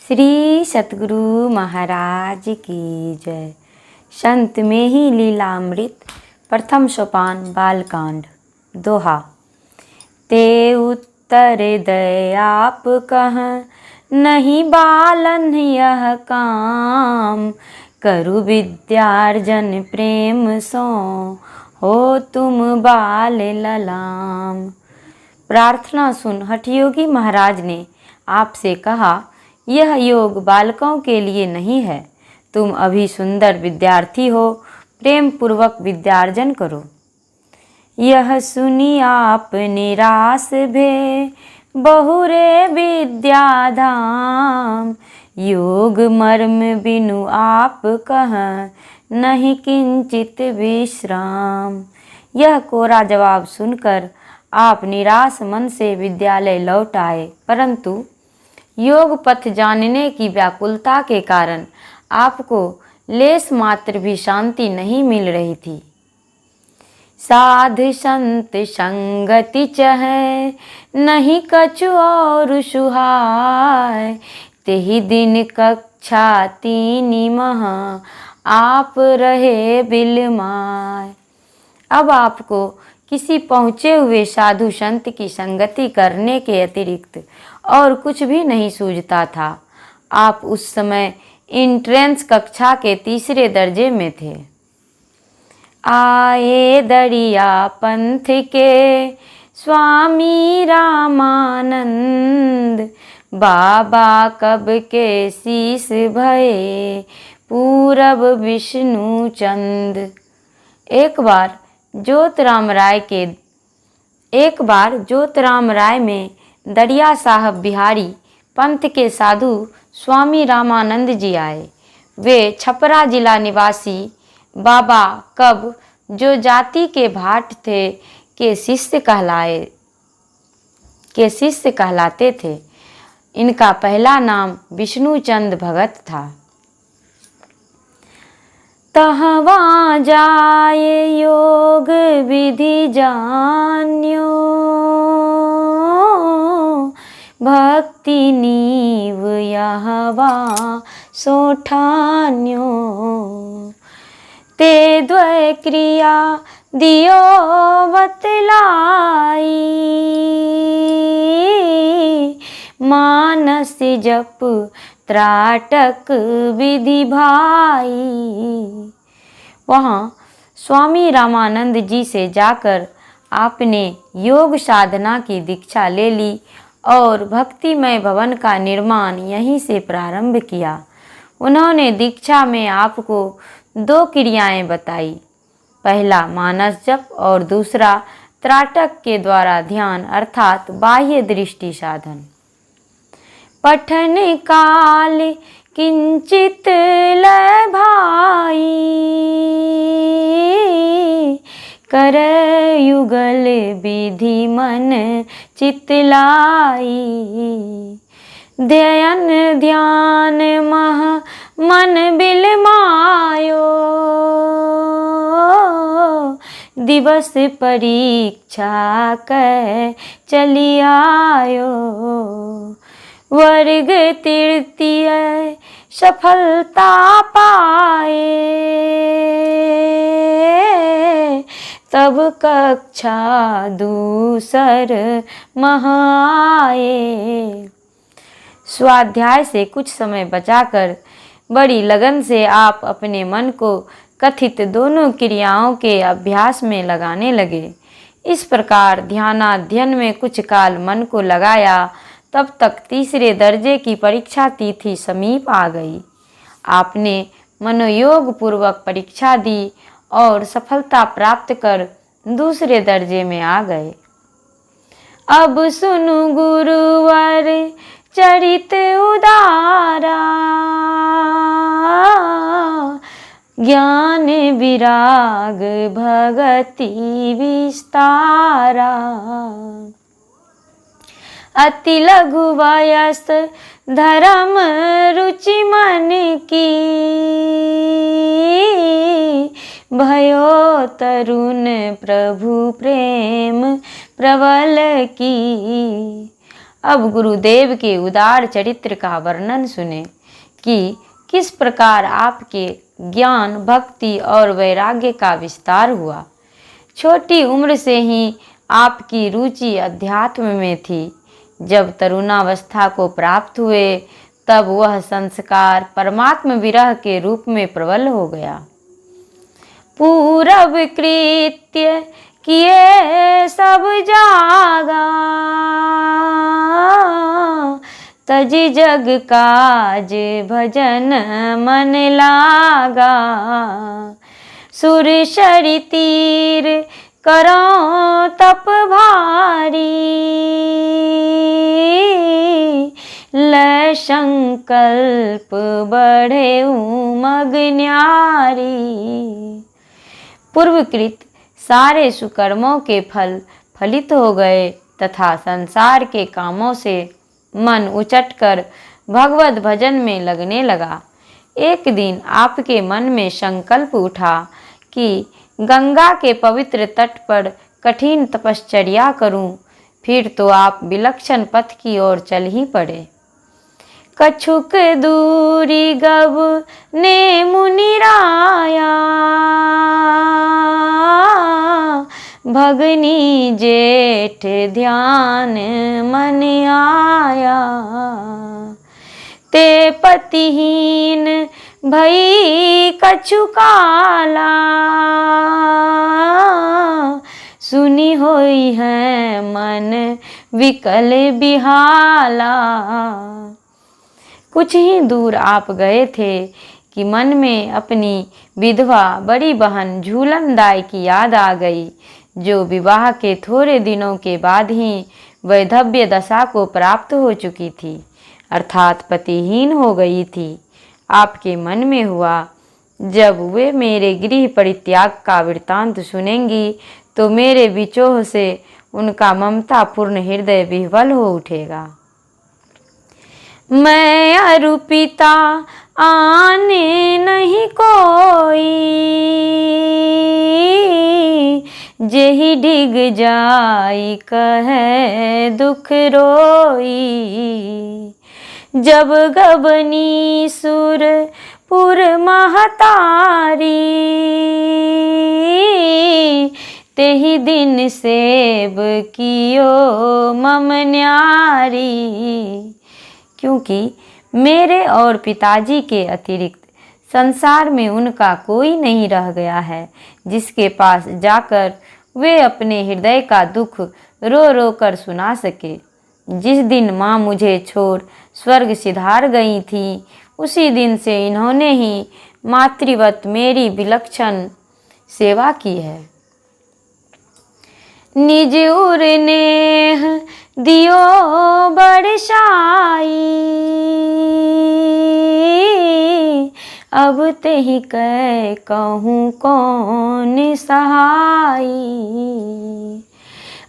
श्री सतगुरु महाराज की जय। संत में ही लीलामृत प्रथम सोपान बालकांड। दोहा। ते उत्तर दय आप कह नहीं बालन यह काम, करु विद्यार्जन प्रेम सो हो तुम बाल ललाम। प्रार्थना सुन हठयोगी महाराज ने आपसे कहा, यह योग बालकों के लिए नहीं है। तुम अभी सुंदर विद्यार्थी हो, प्रेम पूर्वक विद्यार्जन करो। यह सुनी आप निराश भे बहुरे विद्याधाम, योग मर्म बिनु आप कह नहीं किंचित विश्राम। यह कोरा जवाब सुनकर आप निराश मन से विद्यालय लौट आए, परंतु योग पथ जानने की व्याकुलता के कारण आपको लेस मात्र भी शांति नहीं मिल रही थी। साध संत संगति चहै नहीं कछु और सुहाय, तेहि दिन कक्षा तीनी मह आप रहे बिलमाय। अब आपको किसी पहुँचे हुए साधु संत की संगति करने के अतिरिक्त और कुछ भी नहीं सूझता था। आप उस समय इंट्रेंस कक्षा के तीसरे दर्जे में थे। आए दरिया पंथ के स्वामी रामानंद, बाबा कब के शीस भये पूरब विष्णु चंद। एक बार ज्योतराम राय में दरिया साहब बिहारी पंथ के साधु स्वामी रामानंद जी आए। वे छपरा जिला निवासी बाबा कब, जो जाति के भाट थे, के शिष्य कहलाते थे। इनका पहला नाम विष्णुचंद भगत था। तहवा जाए योग विधि जान्यो, भक्ति नीव यहवा सोठान्यो। ते द्वय क्रिया दियो बतलाई, मानस जप त्राटक विधि भाई। वहाँ स्वामी रामानंद जी से जाकर आपने योग साधना की दीक्षा ले ली और भक्तिमय भवन का निर्माण यहीं से प्रारंभ किया। उन्होंने दीक्षा में आपको 2 क्रियाएं बताई, पहला मानस जप और दूसरा त्राटक के द्वारा ध्यान अर्थात बाह्य दृष्टि साधन। पठन काल किंचित लय भाई, कर युगल विधि मन चितलाई। ध्ययन ध्यान मह मन बिलमायो, दिवस परीक्षा कै चली आयो। वर्ग तृतीय सफलता पाए, तब कक्षा दूसर महाए। स्वाध्याय से कुछ समय बचाकर बड़ी लगन से आप अपने मन को कथित दोनों क्रियाओं के अभ्यास में लगाने लगे। इस प्रकार ध्यानाध्ययन में कुछ काल मन को लगाया, तब तक तीसरे दर्जे की परीक्षा तिथि समीप आ गई। आपने मनोयोग पूर्वक परीक्षा दी और सफलता प्राप्त कर दूसरे दर्जे में आ गए। अब सुनु गुरुवर चरित उदारा, ज्ञान विराग भगति विस्तारा। अति लघु वयस धर्म रुचि मन की, भयो तरुण प्रभु प्रेम प्रबल की। अब गुरुदेव के उदार चरित्र का वर्णन सुने कि किस प्रकार आपके ज्ञान, भक्ति और वैराग्य का विस्तार हुआ। छोटी उम्र से ही आपकी रुचि अध्यात्म में थी। जब तरुणावस्था को प्राप्त हुए तब वह संस्कार परमात्म विरह के रूप में प्रबल हो गया। पूरब कृत्य किए सब जागा, तजी जग काज भजन मन लागा। सुर शरी तीर करो तप भारी, ल संकल्प बढ़े उमग न्यारी। पूर्वकृत सारे सुकर्मों के फल फलित हो गए तथा संसार के कामों से मन उचटकर भगवत भजन में लगने लगा। एक दिन आपके मन में संकल्प उठा कि गंगा के पवित्र तट पर कठिन तपश्चर्या करूं। फिर तो आप विलक्षण पथ की ओर चल ही पड़े। कछुक दूरी गब ने मुनिराया, भगनी जेठ ध्यान मन आया। ते पतिहीन भई कछु काला, सुनी होई है मन विकल बिहाला। कुछ ही दूर आप गए थे कि मन में अपनी विधवा बड़ी बहन झूलनदाई की याद आ गई, जो विवाह के थोड़े दिनों के बाद ही वैधव्य दशा को प्राप्त हो चुकी थी, अर्थात पतिहीन हो गई थी। आपके मन में हुआ, जब वे मेरे गृह परित्याग का वृत्तांत सुनेंगी तो मेरे विचोह से उनका ममतापूर्ण हृदय विह्वल हो उठेगा। मैं अरु पिता आने नहीं कोई, जेहि डिग जाई कहे दुख रोई। जब गबनी सुरपुर महतारी, तेहि दिन सेब कियो मम न्यारी। क्योंकि मेरे और पिताजी के अतिरिक्त संसार में उनका कोई नहीं रह गया है, जिसके पास जाकर वे अपने हृदय का दुख रो रो कर सुना सके। जिस दिन माँ मुझे छोड़ स्वर्ग सिधार गई थी, उसी दिन से इन्होंने ही मातृवत मेरी विलक्षण सेवा की है। निज उर नेह दियो बरसाई, अब तेहि कै कहूँ कौन सहाई।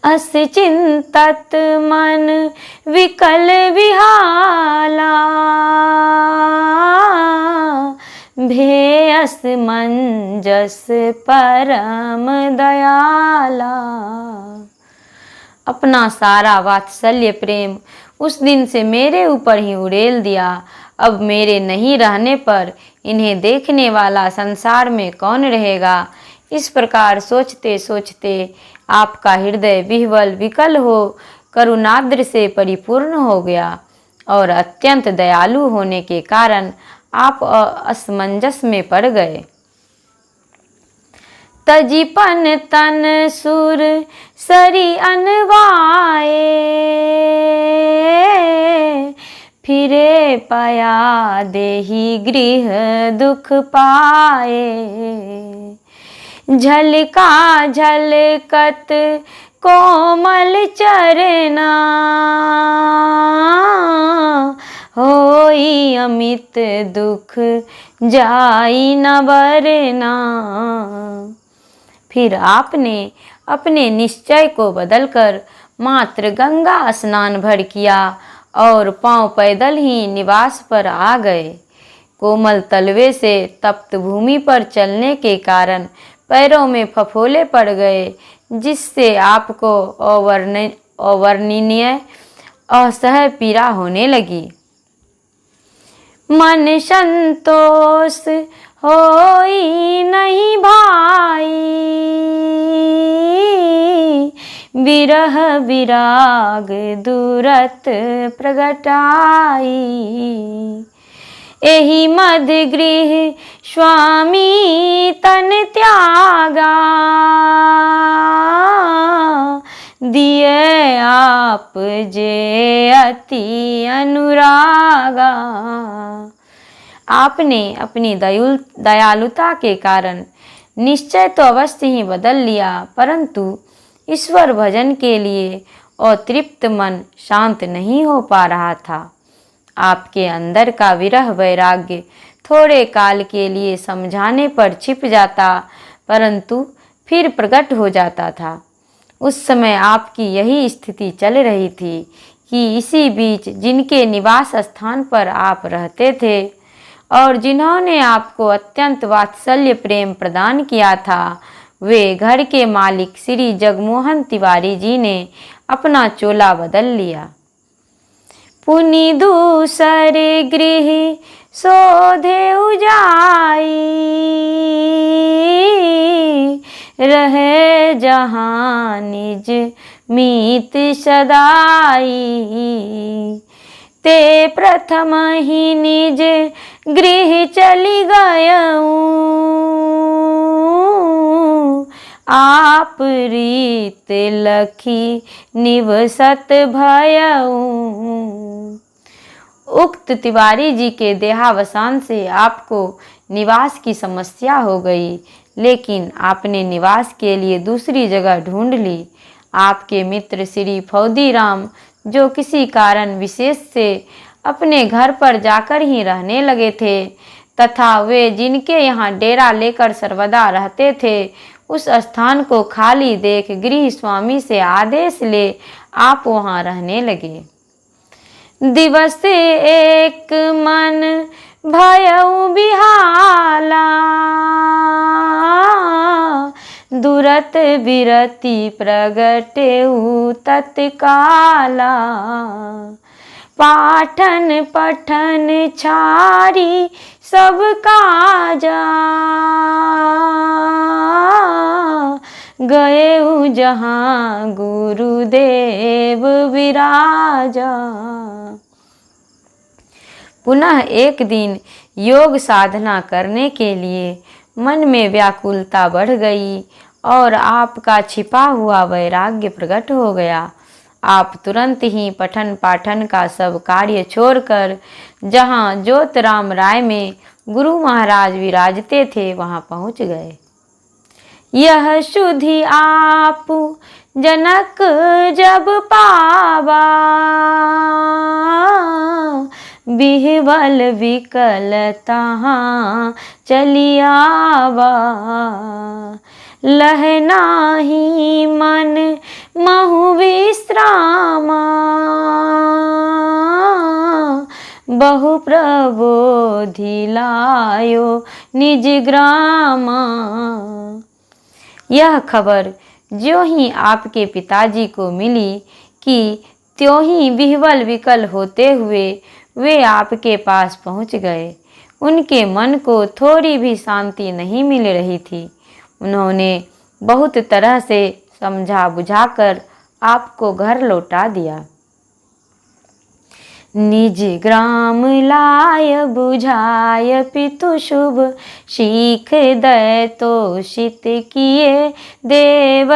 अस चिंतत मन विकल विहाला, भेयस मंजस परम दयाला। अपना सारा वात्सल्य प्रेम उस दिन से मेरे ऊपर ही उड़ेल दिया। अब मेरे नहीं रहने पर इन्हें देखने वाला संसार में कौन रहेगा। इस प्रकार सोचते सोचते आपका हृदय विह्वल विकल हो करुणाद्र से परिपूर्ण हो गया और अत्यंत दयालु होने के कारण आप असमंजस में पड़ गए। तजीपन तन सुर सरी अनवाए, फिरे पाया देहि गृह दुख पाए। झलका झलकत कोमल चरना, होई अमित दुख जाई न बरना। फिर आपने अपने निश्चय को बदलकर मात्र गंगा स्नान भर किया और पांव पैदल ही निवास पर आ गए। कोमल तलवे से तप्त भूमि पर चलने के कारण पैरों में फफोले पड़ गए, जिससे आपको अवर्णनीय असह्य पीड़ा होने लगी। मन संतोष होई नहीं भाई, विरह विराग दूरत प्रगटाई। एहि मद गृह स्वामी तन त्यागा, दिए आप जे अति अनुरागा। आपने अपनी दयालुता के कारण निश्चय तो अवश्य ही बदल लिया, परंतु ईश्वर भजन के लिए अतृप्त मन शांत नहीं हो पा रहा था। आपके अंदर का विरह वैराग्य थोड़े काल के लिए समझाने पर छिप जाता, परंतु फिर प्रकट हो जाता था। उस समय आपकी यही स्थिति चल रही थी कि इसी बीच जिनके निवास स्थान पर आप रहते थे और जिन्होंने आपको अत्यंत वात्सल्य प्रेम प्रदान किया था, वे घर के मालिक श्री जगमोहन तिवारी जी ने अपना चोला बदल लिया। पुनि दूसरे गृह सोधे उजाई, रहे जहाँ निज मीत सदाई। ते प्रथम ही निज गृह चली गयऊँ, आप रीत लखी निवसत भयऊँ। उक्त तिवारी जी के देहावसान से आपको निवास की समस्या हो गई, लेकिन आपने निवास के लिए दूसरी जगह ढूंढ ली। आपके मित्र श्री फौदीराम, जो किसी कारण विशेष से अपने घर पर जाकर ही रहने लगे थे, तथा वे जिनके यहाँ डेरा लेकर सर्वदा रहते थे, उस स्थान को खाली देख गृह स्वामी से आदेश ले आप वहाँ रहने लगे। दिवस एक मन भयउ बिहाला, दुरत बिरति प्रगटेउ तत्काला। पाठन पठन छारी सब काजा, गए जहाँ गुरुदेव विराजा। पुनः एक दिन योग साधना करने के लिए मन में व्याकुलता बढ़ गई और आपका छिपा हुआ वैराग्य प्रकट हो गया। आप तुरंत ही पठन पाठन का सब कार्य छोड़कर जहाँ ज्योतराम राय में गुरु महाराज विराजते थे वहाँ पहुँच गए। यह सुधि आप जनक जब पावा, बिहवल विकल तहाँ चली आवा। लहनाही मन महु विश्रामा, बहु प्रबोधि लायो निज ग्रामा। यह खबर ज्यों ही आपके पिताजी को मिली कि त्यों ही विह्वल विकल होते हुए वे आपके पास पहुंच गए। उनके मन को थोड़ी भी शांति नहीं मिल रही थी। उन्होंने बहुत तरह से समझा बुझाकर आपको घर लौटा दिया। निज ग्राम लाय बुझाय पितु शुभ, सीख दय तोषित किए देव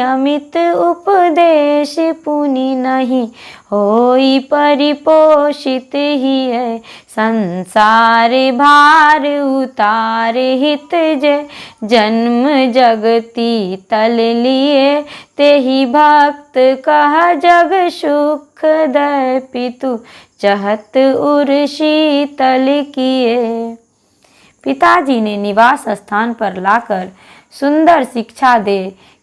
अमित उपदेश। पुनि नहीं होई परिपोषित ही, संसार भार उतार हित जय। जन्म जगती तल लिए, तेहि भक्त कह जग सुख दय। पितु चहत उर शीतल किए। पिताजी ने निवास स्थान पर लाकर सुंदर शिक्षा दे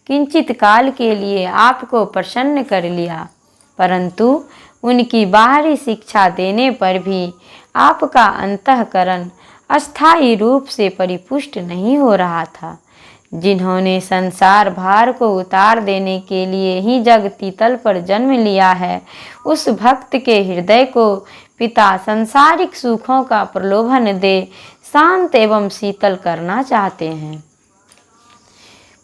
किंचित काल के लिए आपको प्रसन्न कर लिया, परंतु उनकी बाहरी शिक्षा देने पर भी आपका अंतःकरण अस्थायी रूप से परिपुष्ट नहीं हो रहा था। जिन्होंने संसार भार को उतार देने के लिए ही जगती तल पर जन्म लिया है, उस भक्त के हृदय को पिता संसारिक सुखों का प्रलोभन दे शांत एवं शीतल करना चाहते हैं।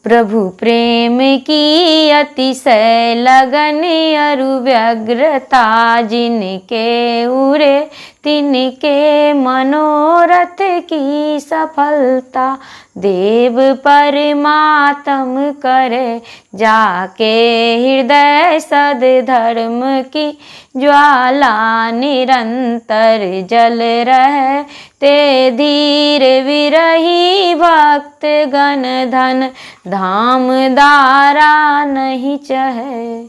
प्रभु प्रेम की अतिशय लगन अरु व्यग्रता, जिनके उरे तिनके मनोरथ की सफलता। देव परमात्म करे जाके हृदय सद्धर्म की ज्वाला, निरंतर जल रहे ते धीर विरही भक्त गण धन धाम दारा नहीं चहे।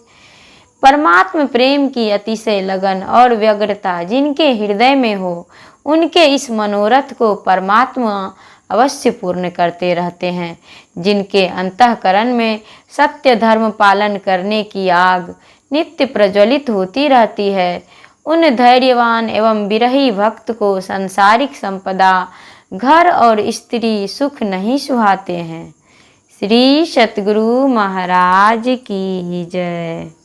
परमात्म प्रेम की अतिशय लगन और व्यग्रता जिनके हृदय में हो, उनके इस मनोरथ को परमात्मा अवश्य पूर्ण करते रहते हैं। जिनके अंतःकरण में सत्य धर्म पालन करने की आग नित्य प्रज्वलित होती रहती है, उन धैर्यवान एवं विरही भक्त को सांसारिक संपदा, घर और स्त्री सुख नहीं सुहाते हैं। श्री सतगुरु महाराज की जय।